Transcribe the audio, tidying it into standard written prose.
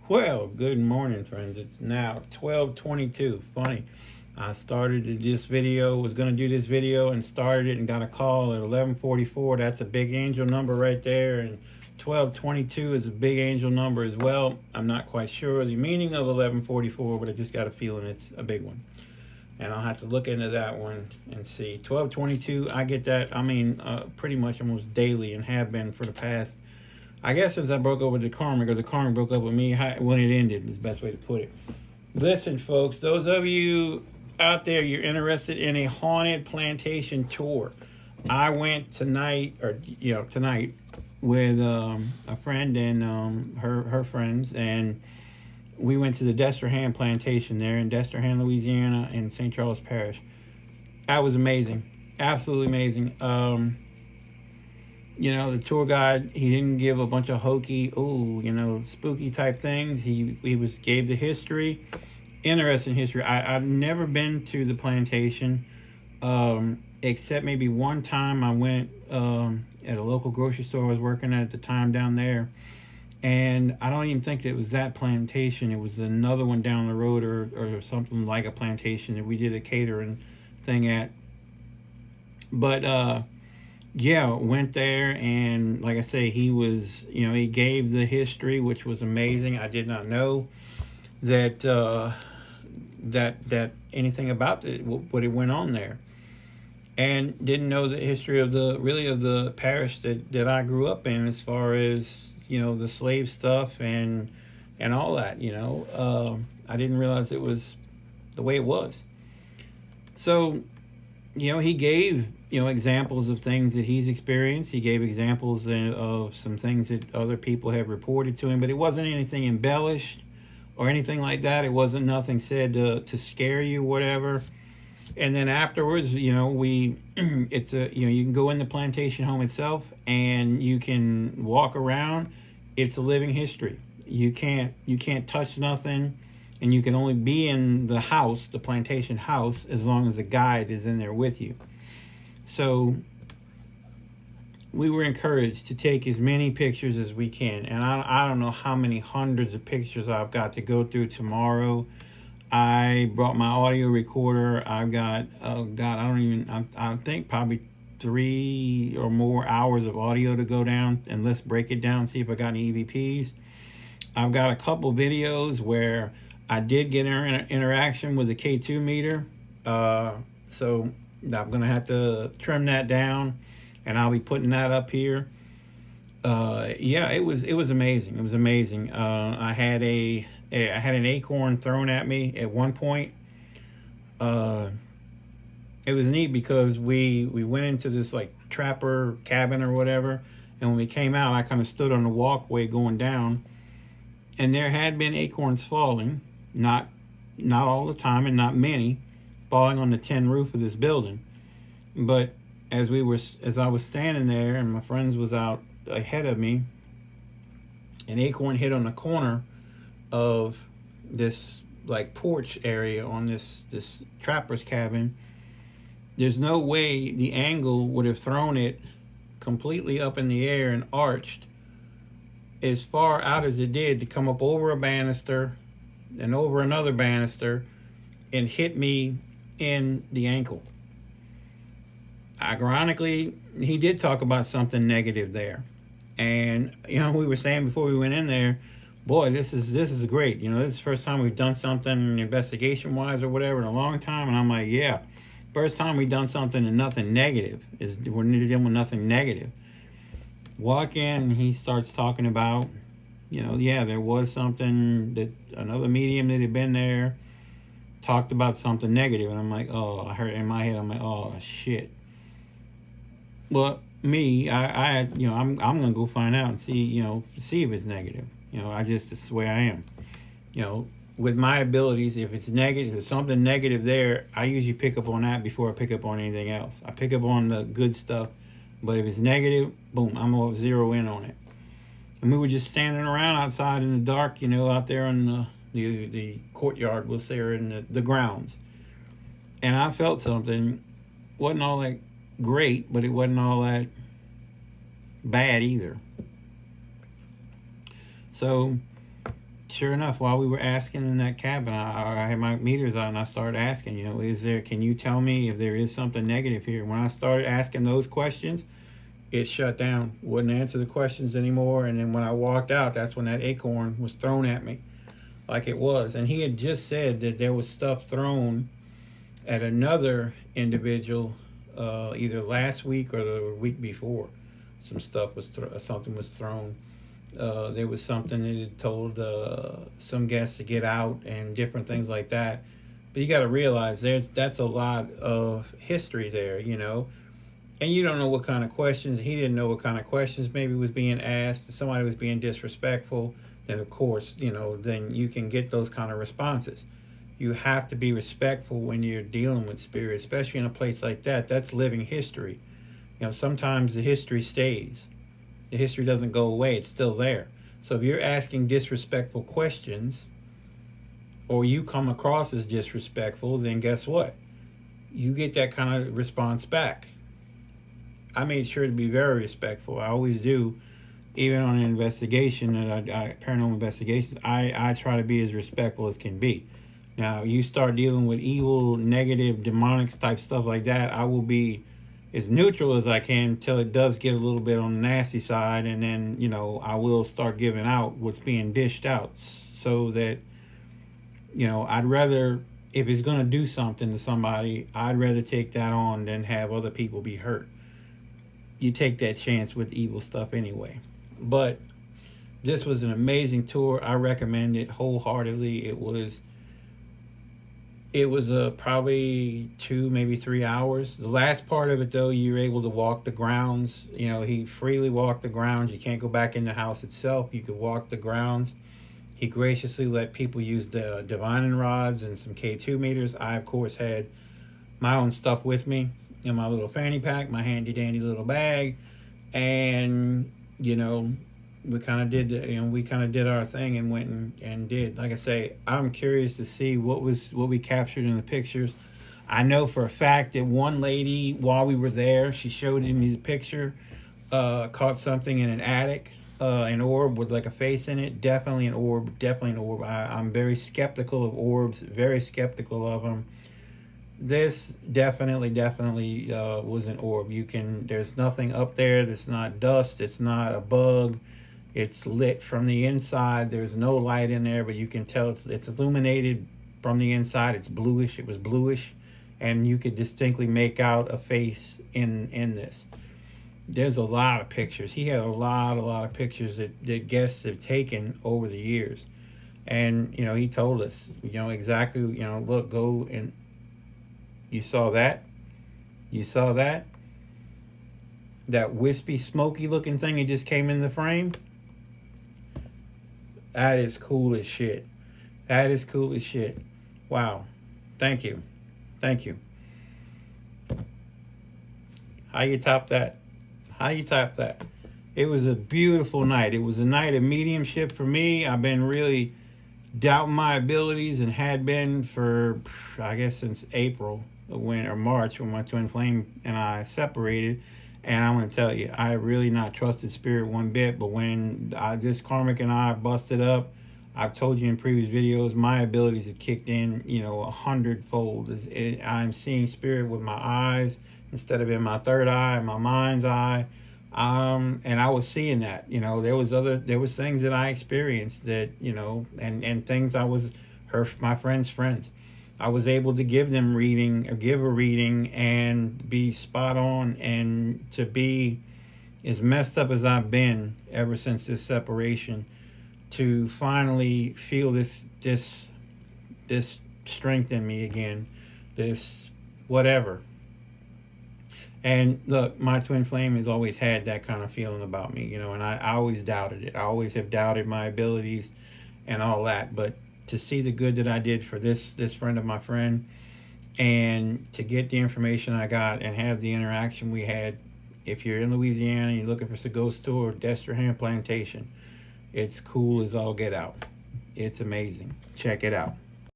Well, good morning, friends. It's now 12:22. Funny. I started this video, was going to do this video and started it and got a call at 11:44. That's a big angel number right there. And 12:22 is a big angel number as well. I'm not quite sure the meaning of 11:44, but I just got a feeling it's a big one. And I'll have to look into that one and see. 12:22, I get that, pretty much almost daily and have been for the past, I guess, since I broke up with the karmic, or the karmic broke up with me when it ended, is the best way to put it. Listen, folks, those of you out there, you're interested in a haunted plantation tour. I went tonight, tonight, with a friend and her friends, and we went to the Destrehan Plantation there in Destrehan, Louisiana, in St. Charles Parish. That was amazing, absolutely amazing. The tour guide, he didn't give a bunch of hokey, spooky type things. He gave the history, interesting history. I've never been to the plantation, except maybe one time I went at a local grocery store I was working at the time down there. And I don't even think it was that plantation. It was another one down the road, or something like a plantation that we did a catering thing at. But yeah, went there, and like I say, he gave the history, which was amazing. I did not know that that anything about what it went on there, and didn't know the history of the parish that I grew up in, as far as the slave stuff and all that. I didn't realize it was the way it was. So he gave examples of things that he's experienced. He gave examples of some things that other people have reported to him, but it wasn't anything embellished or anything like that. It wasn't nothing said to scare you, whatever. And then afterwards, it's you can go in the plantation home itself and you can walk around. It's a living history. You can't touch nothing, and you can only be in the house, the plantation house, as long as a guide is in there with you. So we were encouraged to take as many pictures as we can. And I don't know how many hundreds of pictures I've got to go through tomorrow. I brought my audio recorder. I've got, oh God, I think probably 3 or more hours of audio to go down. And let's break it down, see if I got any EVPs. I've got a couple videos where I did get interaction with the K2 meter. So I'm going to have to trim that down, and I'll be putting that up here. Yeah, it was amazing. It was amazing. I had an acorn thrown at me at one point. It was neat because we went into this like trapper cabin or whatever, and when we came out, I kind of stood on the walkway going down, and there had been acorns falling, not all the time and not many, falling on the tin roof of this building. But as I was standing there and my friends was out ahead of me, an acorn hit on the corner of this like porch area on this trapper's cabin. There's no way the angle would have thrown it completely up in the air and arched as far out as it did to come up over a banister and over another banister and hit me in the ankle. Ironically, he did talk about something negative there. And we were saying before we went in there, boy, this is great. This is the first time we've done something investigation wise or whatever in a long time. And I'm like, yeah, first time we've done something and nothing negative. We're dealing with nothing negative. Walk in and he starts talking about, yeah, there was something that another medium that had been there talked about something negative. And I'm like, oh, I heard in my head, I'm like, oh shit. Well, me, I'm gonna go find out and see if it's negative. It's the way I am. With my abilities, if it's negative, if there's something negative there, I usually pick up on that before I pick up on anything else. I pick up on the good stuff, but if it's negative, boom, I'm gonna zero in on it. And we were just standing around outside in the dark, out there in the courtyard, we'll say, or in the grounds. And I felt something. Wasn't all that great, but it wasn't all that bad either. So sure enough, while we were asking in that cabin, I had my meters on and I started asking, can you tell me if there is something negative here? When I started asking those questions, it shut down, wouldn't answer the questions anymore. And then when I walked out, that's when that acorn was thrown at me like it was. And he had just said that there was stuff thrown at another individual either last week or the week before. Something was thrown. There was something that had told some guests to get out and different things like that. But you got to realize that's a lot of history there, and you don't know what kind of questions. He didn't know what kind of questions maybe was being asked. If somebody was being disrespectful, then of course, then you can get those kind of responses. You have to be respectful when you're dealing with spirit, especially in a place like that. That's living history. Sometimes the history stays. The history doesn't go away. It's still there. So if you're asking disrespectful questions or you come across as disrespectful, then guess what? You get that kind of response back. I made sure to be very respectful. I always do. Even on an investigation, paranormal investigations, I try to be as respectful as can be. Now, you start dealing with evil, negative, demonic type stuff like that, I will be as neutral as I can until it does get a little bit on the nasty side. And then, I will start giving out what's being dished out so that, I'd rather, if it's going to do something to somebody, I'd rather take that on than have other people be hurt. You take that chance with evil stuff anyway. But this was an amazing tour. I recommend it wholeheartedly. It was probably 2, maybe 3 hours. The last part of it, though, you're able to walk the grounds. He freely walked the grounds. You can't go back in the house itself. You could walk the grounds. He graciously let people use the divining rods and some K2 meters. I, of course, had my own stuff with me in my little fanny pack, my handy dandy little bag. And, we kind of did our thing and went and did. Like I say, I'm curious to see what we captured in the pictures. I know for a fact that one lady, while we were there, she showed me the picture, caught something in an attic, an orb with like a face in it. Definitely an orb. I'm very skeptical of orbs, very skeptical of them. This definitely was an orb. There's nothing up there. It's not dust. It's not a bug. It's lit from the inside. There's no light in there, but you can tell it's illuminated from the inside. It's bluish. It was bluish, and you could distinctly make out a face in this. There's a lot of pictures. He had a lot of pictures that guests have taken over the years, and he told us, exactly, look, go and you saw that. That wispy, smoky looking thing that just came in the frame. That is cool as shit. Wow. Thank you. How you top that? It was a beautiful night. It was a night of mediumship for me. I've been really doubting my abilities and had been for, I guess, since April or March when my twin flame and I separated. And I'm going to tell you, I really not trusted spirit one bit. But when this karmic and I busted up, I've told you in previous videos, my abilities have kicked in, 100-fold. I'm seeing spirit with my eyes instead of in my third eye, my mind's eye. And I was seeing that, there was things that I experienced that, and things my friends' friends. I was able to give a reading and be spot on, and to be as messed up as I've been ever since this separation, to finally feel this strength in me again, this whatever. And look, my twin flame has always had that kind of feeling about me, and I always doubted it. I always have doubted my abilities and all that, but to see the good that I did for this friend of my friend, and to get the information I got and have the interaction we had. If you're in Louisiana and you're looking for a ghost tour, Destrehan Plantation, it's cool as all get out. It's amazing. Check it out.